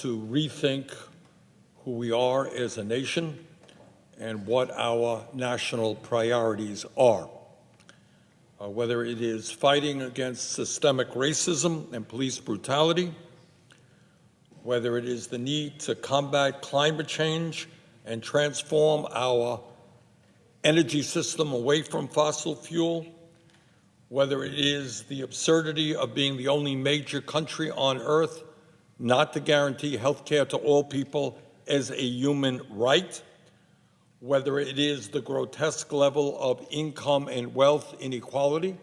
to rethink who we are as a nation and what our national priorities are. Whether it is fighting against systemic racism and police brutality, whether it is the need to combat climate change and transform our energy system away from fossil fuel, whether it is the absurdity of being the only major country on earth not to guarantee health care to all people as a human right, whether it is the grotesque level of income and wealth inequality,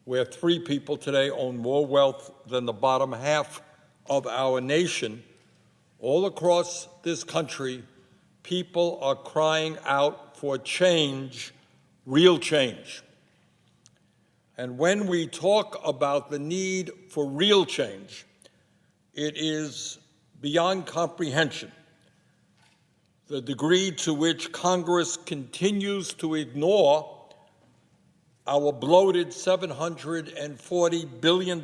where 3 people today own more wealth than the bottom half of our nation. All across this country, people are crying out for change, real change. And when we talk about the need for real change, it is beyond comprehension the degree to which Congress continues to ignore our bloated $740 billion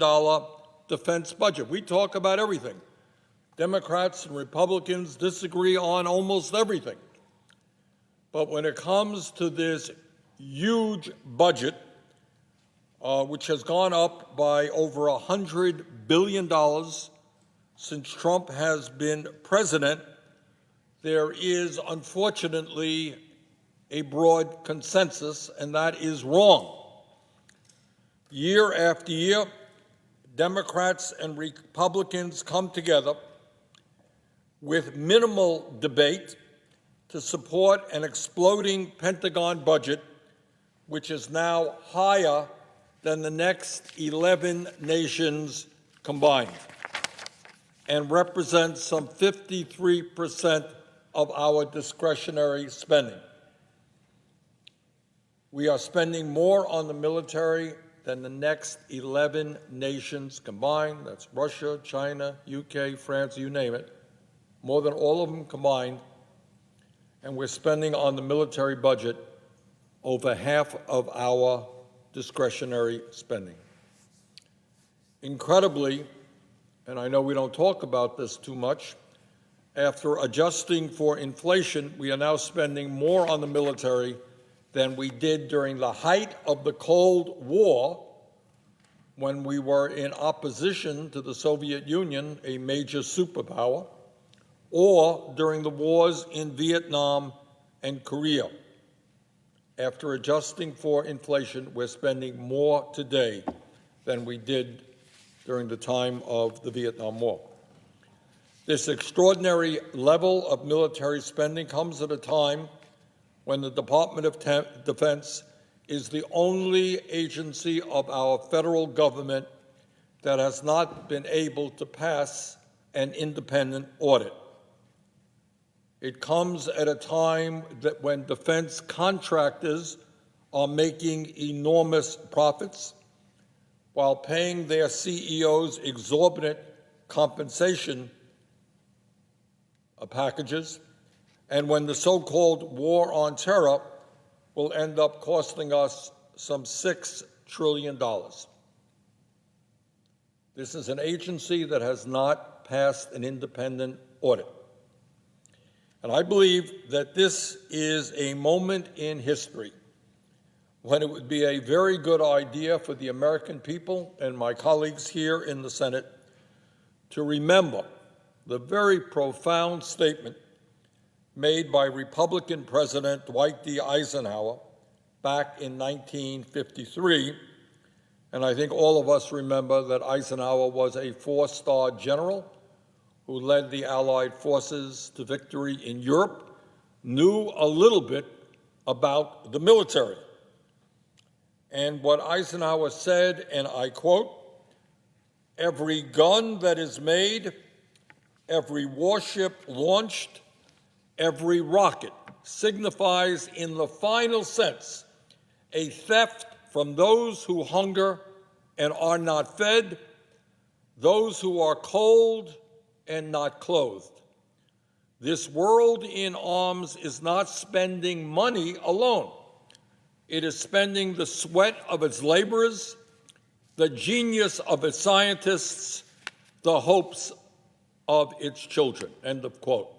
defense budget. We talk about everything. Democrats and Republicans disagree on almost everything. But when it comes to this huge budget, which has gone up by over $100 billion since Trump has been president, there is unfortunately a broad consensus, and that is wrong. Year after year, Democrats and Republicans come together with minimal debate to support an exploding Pentagon budget, which is now higher than the next 11 nations combined and represents some 53% of our discretionary spending. We are spending more on the military than the next 11 nations combined. That's Russia, China, UK, France, you name it, more than all of them combined. And we're spending on the military budget over half of our discretionary spending. Incredibly, and I know we don't talk about this too much, after adjusting for inflation, we are now spending more on the military than we did during the height of the Cold War, when we were in opposition to the Soviet Union, a major superpower, or during the wars in Vietnam and Korea. After adjusting for inflation, we're spending more today than we did during the time of the Vietnam War. This extraordinary level of military spending comes at a time when the Department of Defense is the only agency of our federal government that has not been able to pass an independent audit. It comes at a time that when defense contractors are making enormous profits while paying their CEOs exorbitant compensation packages, and when the so-called war on terror will end up costing us some $6 trillion. This is an agency that has not passed an independent audit. And I believe that this is a moment in history when it would be a very good idea for the American people and my colleagues here in the Senate to remember the very profound statement made by Republican President Dwight D. Eisenhower back in 1953. And I think all of us remember that Eisenhower was a 4-star general who led the Allied forces to victory in Europe, knew a little bit about the military. And what Eisenhower said, and I quote, "Every gun that is made, every warship launched, every rocket signifies in the final sense a theft from those who hunger and are not fed, those who are cold and not clothed. This world in arms is not spending money alone. It is spending the sweat of its laborers, the genius of its scientists, the hopes of its children, end of quote.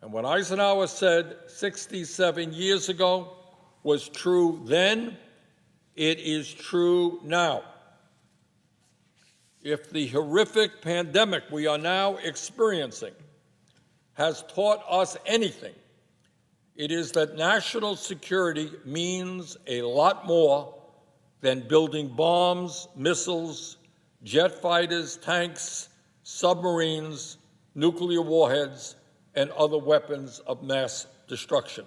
And what Eisenhower said 67 years ago was true then, it is true now. If the horrific pandemic we are now experiencing has taught us anything, it is that national security means a lot more than building bombs, missiles, jet fighters, tanks, submarines, nuclear warheads, and other weapons of mass destruction.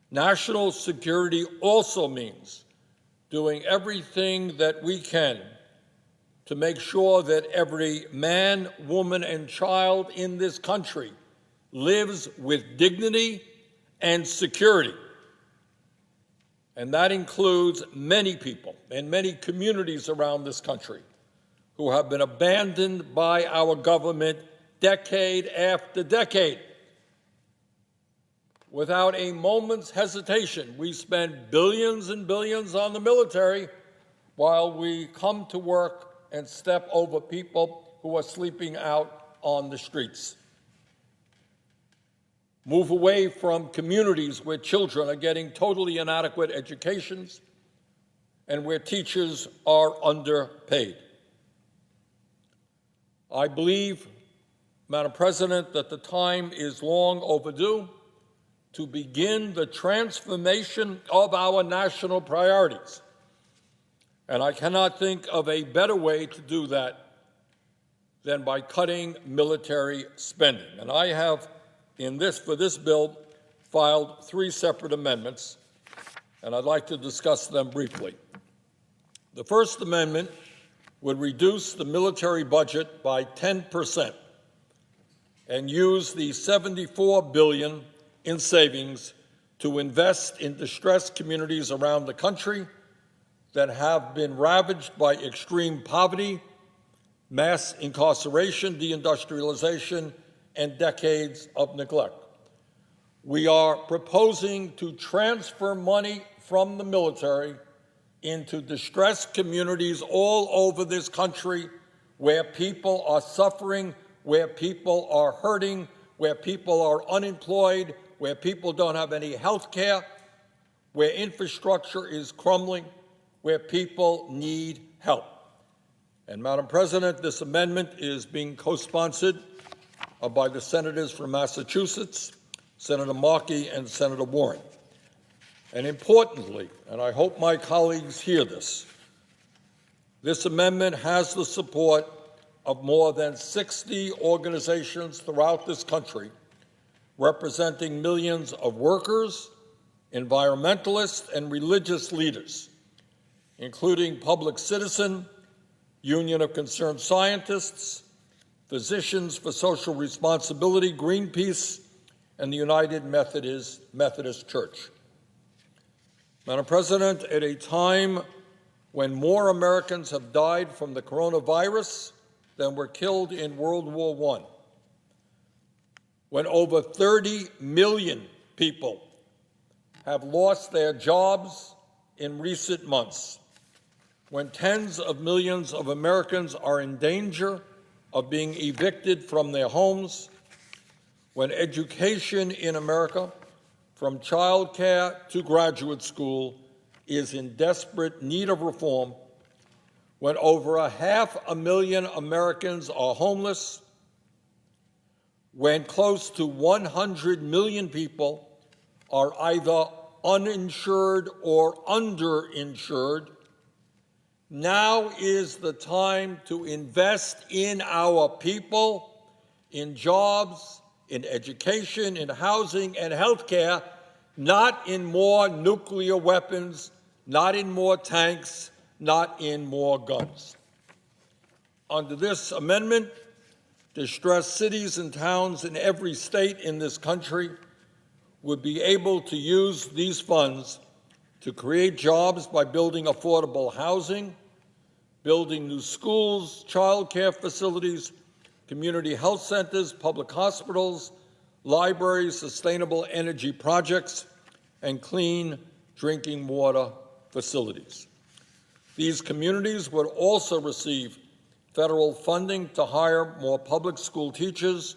National security also means doing everything that we can to make sure that every man, woman, and child in this country lives with dignity and security. And that includes many people and many communities around this country who have been abandoned by our government decade after decade. Without a moment's hesitation, we spend billions and billions on the military while we come to work and step over people who are sleeping out on the streets. Move away from communities where children are getting totally inadequate educations and where teachers are underpaid. I believe, Madam President, that the time is long overdue to begin the transformation of our national priorities. And I cannot think of a better way to do that than by cutting military spending. And I have, for this bill, filed 3 separate amendments, and I'd like to discuss them briefly. The first amendment would reduce the military budget by 10% and use the $74 billion in savings to invest in distressed communities around the country that have been ravaged by extreme poverty, mass incarceration, deindustrialization, and decades of neglect. We are proposing to transfer money from the military into distressed communities all over this country where people are suffering, where people are hurting, where people are unemployed, where people don't have any health care, where infrastructure is crumbling, where people need help. And Madam President, this amendment is being co-sponsored by the senators from Massachusetts, Senator Markey and Senator Warren. And importantly, and I hope my colleagues hear this amendment has the support of more than 60 organizations throughout this country, representing millions of workers, environmentalists, and religious leaders, including Public Citizen, Union of Concerned Scientists, Physicians for Social Responsibility, Greenpeace, and the United Methodist Church. Madam President, at a time when more Americans have died from the coronavirus than were killed in World War I, when over 30 million people have lost their jobs in recent months, when tens of millions of Americans are in danger of being evicted from their homes, when education in America, from child care to graduate school, is in desperate need of reform, when over 500,000 Americans are homeless, when close to 100 million people are either uninsured or underinsured, now is the time to invest in our people, in jobs, in education, in housing, and health care, not in more nuclear weapons, not in more tanks, not in more guns. Under this amendment, distressed cities and towns in every state in this country would be able to use these funds to create jobs by building affordable housing, building new schools, child care facilities, community health centers, public hospitals, libraries, sustainable energy projects, and clean drinking water facilities. These communities would also receive federal funding to hire more public school teachers,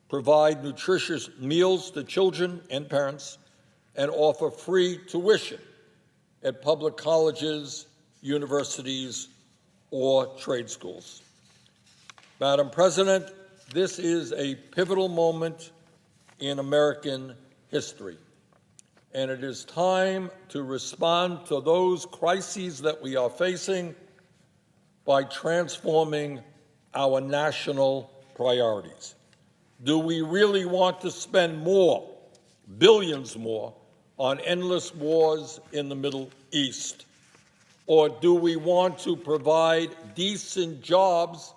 provide nutritious meals to children and parents, and offer free tuition at public colleges, universities, or trade schools. Madam President, this is a pivotal moment in American history, and it is time to respond to those crises that we are facing by transforming our national priorities. Do we really want to spend more, billions more, on endless wars in the Middle East? Or do we want to provide decent jobs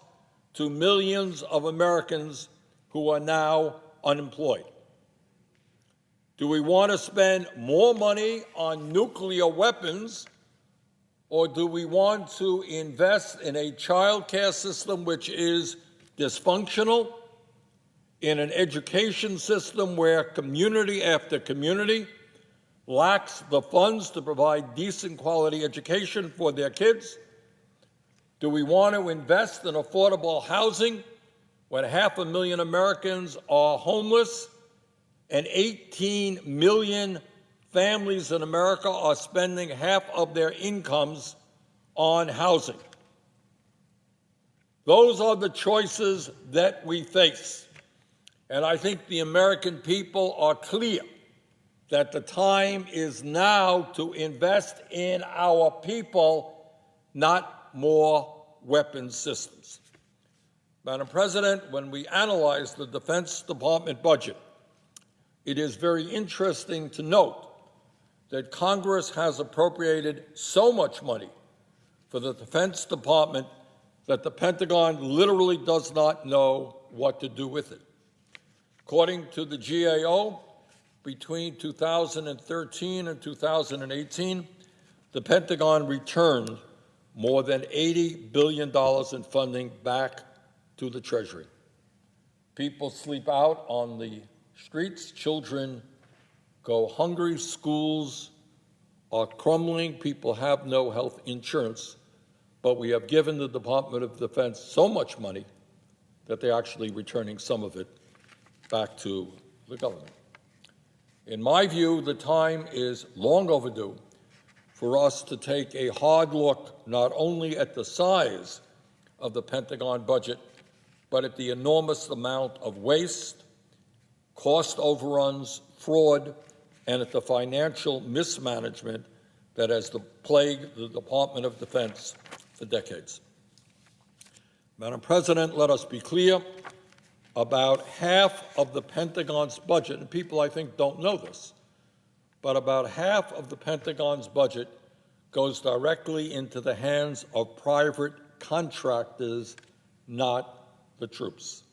to millions of Americans who are now unemployed? Do we want to spend more money on nuclear weapons, or do we want to invest in a child care system which is dysfunctional, in an education system where community after community lacks the funds to provide decent quality education for their kids? Do we want to invest in affordable housing when 500,000 Americans are homeless and 18 million families in America are spending half of their incomes on housing? Those are the choices that we face. And I think the American people are clear that the time is now to invest in our people, not more weapons systems. Madam President, when we analyze the Defense Department budget, it is very interesting to note that Congress has appropriated so much money for the Defense Department that the Pentagon literally does not know what to do with it. According to the GAO, between 2013 and 2018, the Pentagon returned more than $80 billion in funding back to the Treasury. People sleep out on the streets, children go hungry, schools are crumbling, people have no health insurance, but we have given the Department of Defense so much money that they're actually returning some of it back to the government. In my view, the time is long overdue for us to take a hard look not only at the size of the Pentagon budget, but at the enormous amount of waste, cost overruns, fraud, and at the financial mismanagement that has plagued the Department of Defense for decades. Madam President, let us be clear. About half of the Pentagon's budget, and people I think don't know this, but about half of the Pentagon's budget goes directly into the hands of private contractors, not the troops.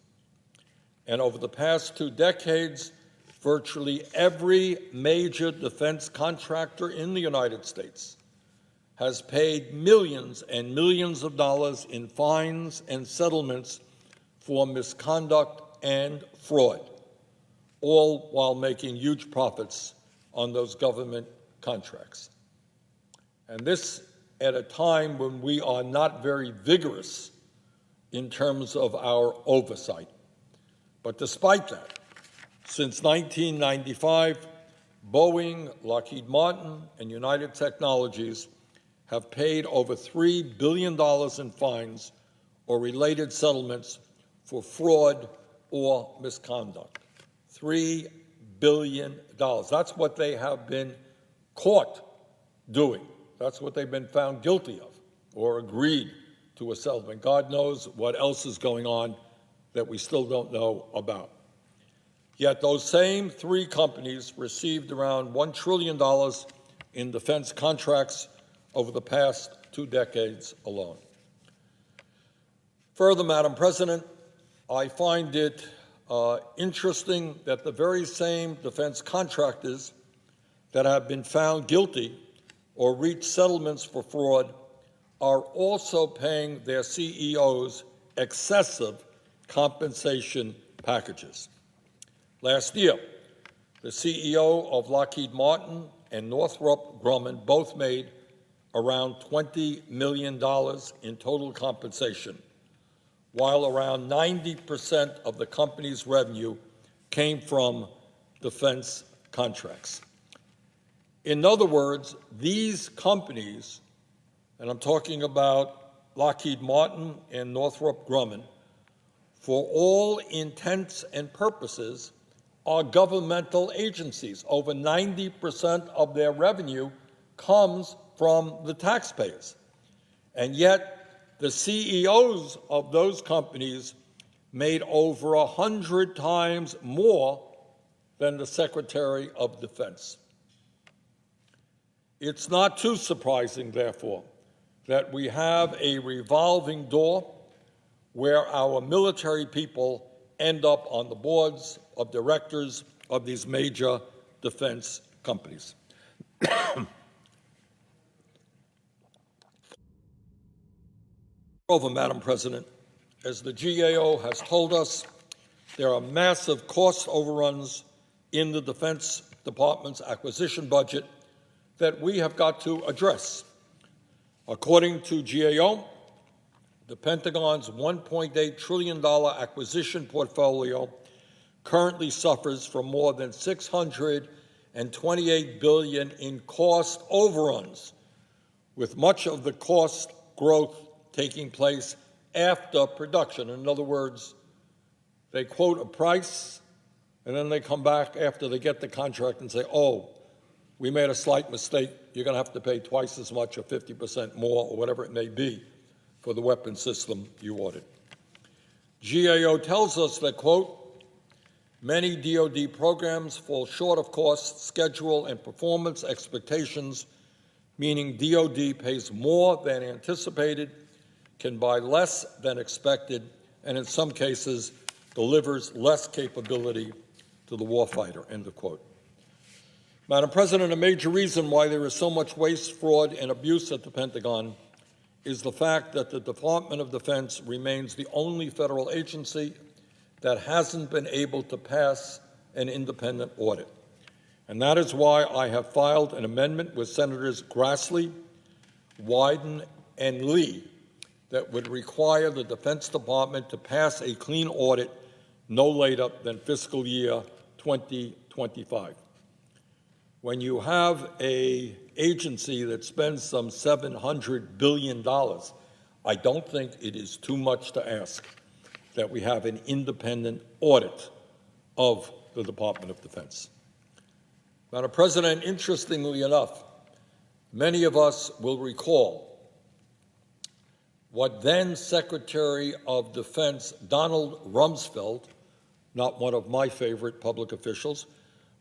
And over the past 2 decades, virtually every major defense contractor in the United States has paid millions and millions of dollars in fines and settlements for misconduct and fraud, all while making huge profits on those government contracts. And this at a time when we are not very vigorous in terms of our oversight. But despite that, since 1995, Boeing, Lockheed Martin, and United Technologies have paid over $3 billion in fines or related settlements for fraud or misconduct. $3 billion. That's what they have been caught doing. That's what they've been found guilty of or agreed to a settlement. God knows what else is going on that we still don't know about. Yet those same 3 companies received around $1 trillion in defense contracts over the past 2 decades alone. Further, Madam President, I find it interesting that the very same defense contractors that have been found guilty or reached settlements for fraud are also paying their CEOs excessive compensation packages. Last year, the CEO of Lockheed Martin and Northrop Grumman both made around $20 million in total compensation while around 90% of the company's revenue came from defense contracts. In other words, these companies, and I'm talking about Lockheed Martin and Northrop Grumman, for all intents and purposes, are governmental agencies. Over 90% of their revenue comes from the taxpayers. And yet, the CEOs of those companies made over 100 times more than the Secretary of Defense. It's not too surprising, therefore, that we have a revolving door where our military people end up on the boards of directors of these major defense companies. Moreover, Madam President, as the GAO has told us, there are massive cost overruns in the Defense Department's acquisition budget that we have got to address. According to GAO, the Pentagon's $1.8 trillion acquisition portfolio currently suffers from more than $628 billion in cost overruns, with much of the cost growth taking place after production. In other words, they quote a price, and then they come back after they get the contract and say, oh, we made a slight mistake. You're going to have to pay twice as much or 50% more or whatever it may be for the weapon system you ordered. GAO tells us that, quote, many DoD programs fall short of cost, schedule, and performance expectations, meaning DoD pays more than anticipated, can buy less than expected, and in some cases delivers less capability to the warfighter, end of quote. Madam President, a major reason why there is so much waste, fraud, and abuse at the Pentagon is the fact that the Department of Defense remains the only federal agency that hasn't been able to pass an independent audit. And that is why I have filed an amendment with Senators Grassley, Wyden, and Lee that would require the Defense Department to pass a clean audit no later than fiscal year 2025. When you have an agency that spends some $700 billion, I don't think it is too much to ask that we have an independent audit of the Department of Defense. Madam President, interestingly enough, many of us will recall what then Secretary of Defense Donald Rumsfeld, not one of my favorite public officials,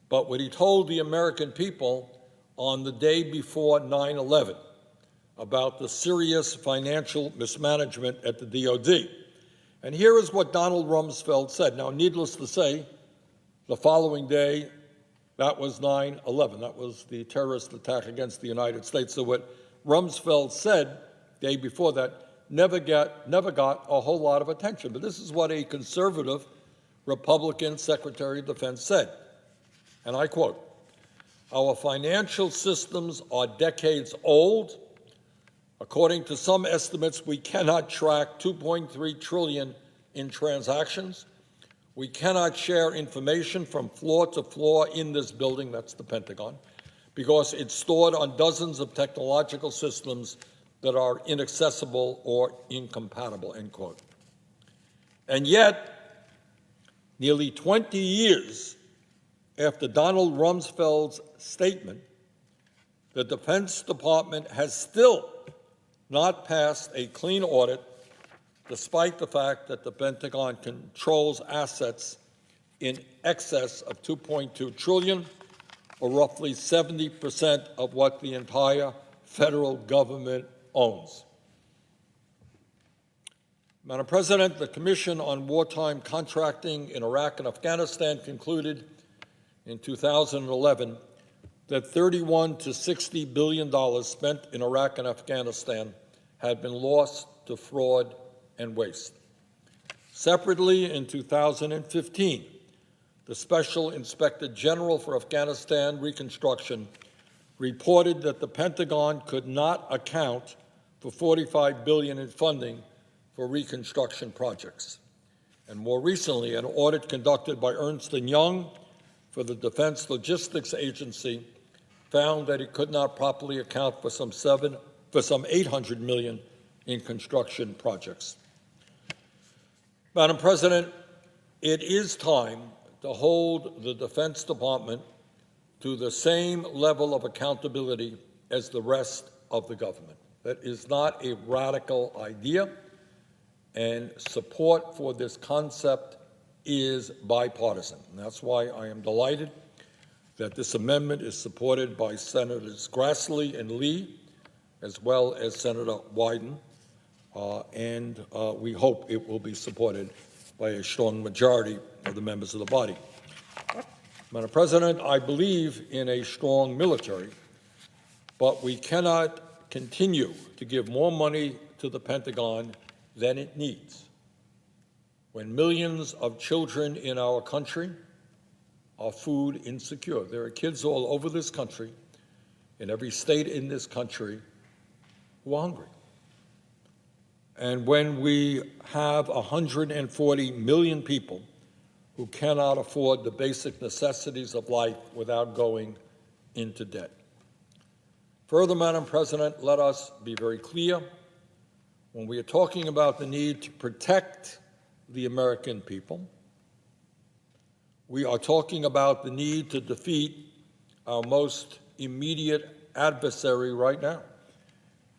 but what he told the American people on the day before 9/11 about the serious financial mismanagement at the DoD. And here is what Donald Rumsfeld said. Now, needless to say, the following day, that was 9/11. That was the terrorist attack against the United States. So what Rumsfeld said the day before that never got a whole lot of attention. But this is what a conservative Republican Secretary of Defense said. And I quote, "Our financial systems are decades old. According to some estimates, we cannot track 2.3 trillion in transactions. We cannot share information from floor to floor in this building," that's the Pentagon, "because it's stored on dozens of technological systems that are inaccessible or incompatible," end quote. And yet, nearly 20 years after Donald Rumsfeld's statement, the Defense Department has still not passed a clean audit, despite the fact that the Pentagon controls assets in excess of $2.2 trillion, or roughly 70% of what the entire federal government owns. Madam President, the Commission on Wartime Contracting in Iraq and Afghanistan concluded in 2011 that $31 to $60 billion spent in Iraq and Afghanistan had been lost to fraud and waste. Separately, in 2015, the Special Inspector General for Afghanistan Reconstruction reported that the Pentagon could not account for $45 billion in funding for reconstruction projects. And more recently, an audit conducted by Ernst & Young for the Defense Logistics Agency found that it could not properly account for some $800 million in construction projects. Madam President, it is time to hold the Defense Department to the same level of accountability as the rest of the government. That is not a radical idea, and support for this concept is bipartisan. And that's why I am delighted that this amendment is supported by Senators Grassley and Lee, as well as Senator Wyden, and we hope it will be supported by a strong majority of the members of the body. Madam President, I believe in a strong military, but we cannot continue to give more money to the Pentagon than it needs when millions of children in our country are food insecure. There are kids all over this country, in every state in this country, who are hungry. And when we have 140 million people who cannot afford the basic necessities of life without going into debt. Further, Madam President, let us be very clear. When we are talking about the need to protect the American people, we are talking about the need to defeat our most immediate adversary right now,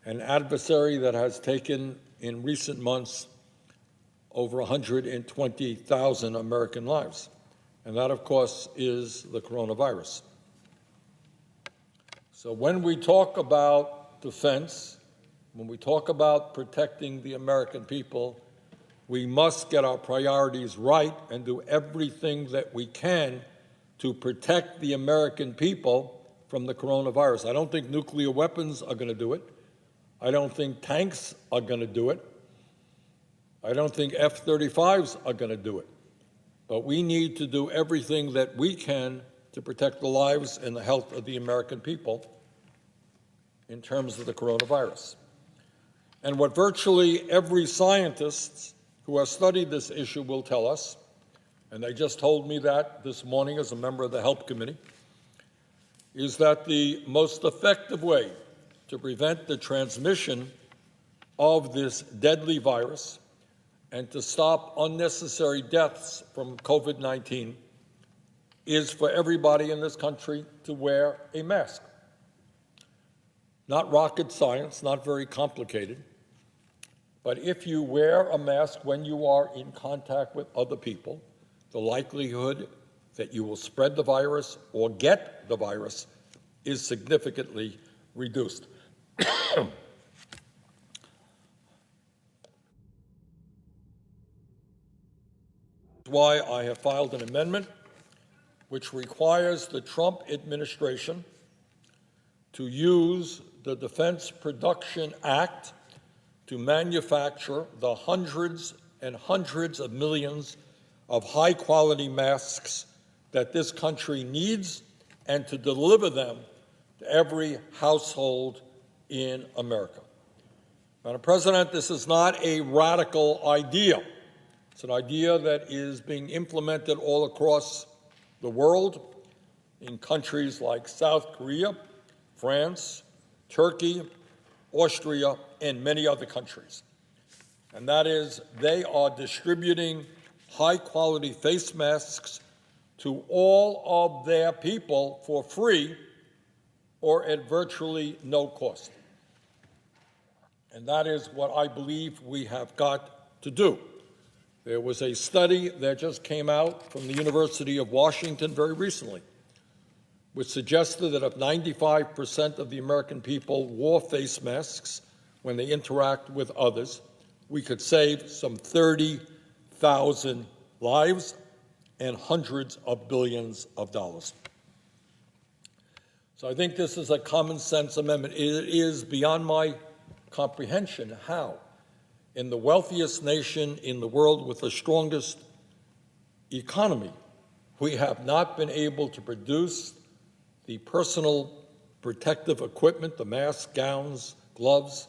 an adversary that has taken in recent months over 120,000 American lives. And that, of course, is the coronavirus. So when we talk about defense, when we talk about protecting the American people, we must get our priorities right and do everything that we can to protect the American people from the coronavirus. I don't think nuclear weapons are going to do it. I don't think tanks are going to do it. I don't think F-35s are going to do it. But we need to do everything that we can to protect the lives and the health of the American people in terms of the coronavirus. And what virtually every scientist who has studied this issue will tell us, and they just told me that this morning as a member of the Health Committee, is that the most effective way to prevent the transmission of this deadly virus and to stop unnecessary deaths from COVID-19 is for everybody in this country to wear a mask. Not rocket science, not very complicated, but if you wear a mask when you are in contact with other people, the likelihood that you will spread the virus or get the virus is significantly reduced. That's why I have filed an amendment which requires the Trump administration to use the Defense Production Act to manufacture the hundreds and hundreds of millions of high-quality masks that this country needs and to deliver them to every household in America. Madam President, this is not a radical idea. It's an idea that is being implemented all across the world in countries like South Korea, France, Turkey, Austria, and many other countries. And that is, they are distributing high-quality face masks to all of their people for free or at virtually no cost. And that is what I believe we have got to do. There was a study that just came out from the University of Washington very recently, which suggested that if 95% of the American people wore face masks when they interact with others, we could save some 30,000 lives and hundreds of billions of dollars. So I think this is a common sense amendment. It is beyond my comprehension how, in the wealthiest nation in the world with the strongest economy, we have not been able to produce the personal protective equipment, the masks, gowns, gloves,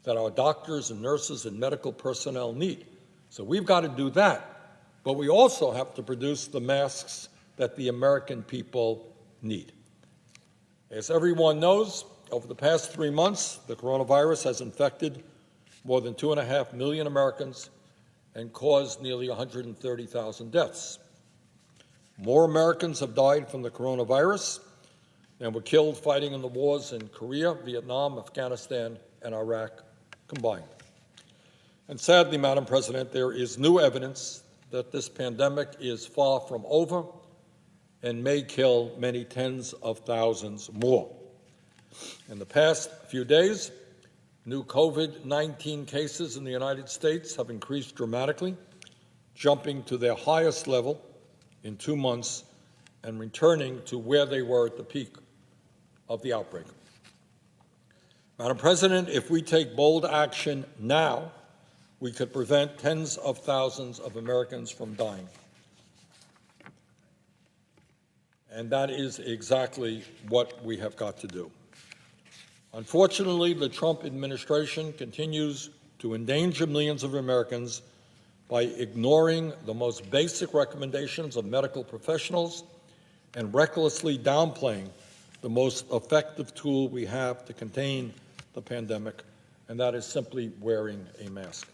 that our doctors and nurses and medical personnel need. So we've got to do that, but we also have to produce the masks that the American people need. As everyone knows, over the past 3 months, the coronavirus has infected more than 2.5 million Americans and caused nearly 130,000 deaths. More Americans have died from the coronavirus than were killed fighting in the wars in Korea, Vietnam, Afghanistan, and Iraq combined. And sadly, Madam President, there is new evidence that this pandemic is far from over and may kill many tens of thousands more. In the past few days, new COVID-19 cases in the United States have increased dramatically, jumping to their highest level in 2 months and returning to where they were at the peak of the outbreak. Madam President, if we take bold action now, we could prevent tens of thousands of Americans from dying. And that is exactly what we have got to do. Unfortunately, the Trump administration continues to endanger millions of Americans by ignoring the most basic recommendations of medical professionals and recklessly downplaying the most effective tool we have to contain the pandemic, and that is simply wearing a mask.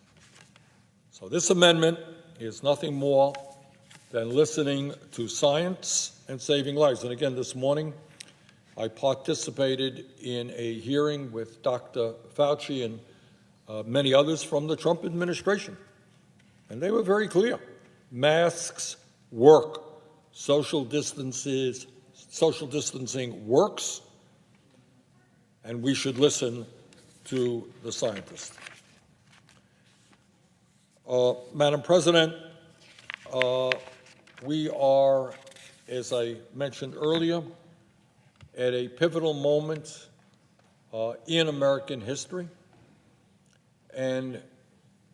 So this amendment is nothing more than listening to science and saving lives. And again, this morning, I participated in a hearing with Dr. Fauci and many others from the Trump administration. And they were very clear. Masks work. Social distancing works. And we should listen to the scientists. Madam President, we are, as I mentioned earlier, at a pivotal moment in American history, and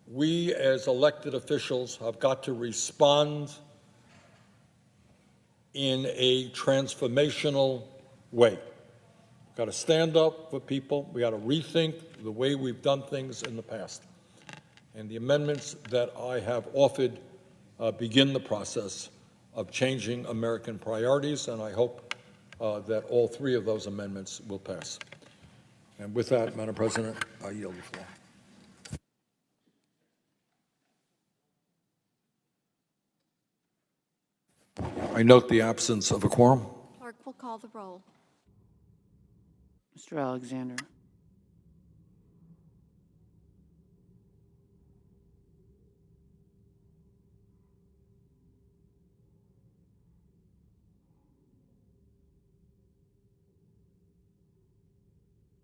we as elected officials have got to respond in a transformational way. We've got to stand up for people. We've got to rethink the way we've done things in the past. And the amendments that I have offered begin the process of changing American priorities, and I hope that all 3 of those amendments will pass. And with that, Madam President, I yield the floor. I note the absence of a quorum. Clerk will call the roll. Mr. Alexander.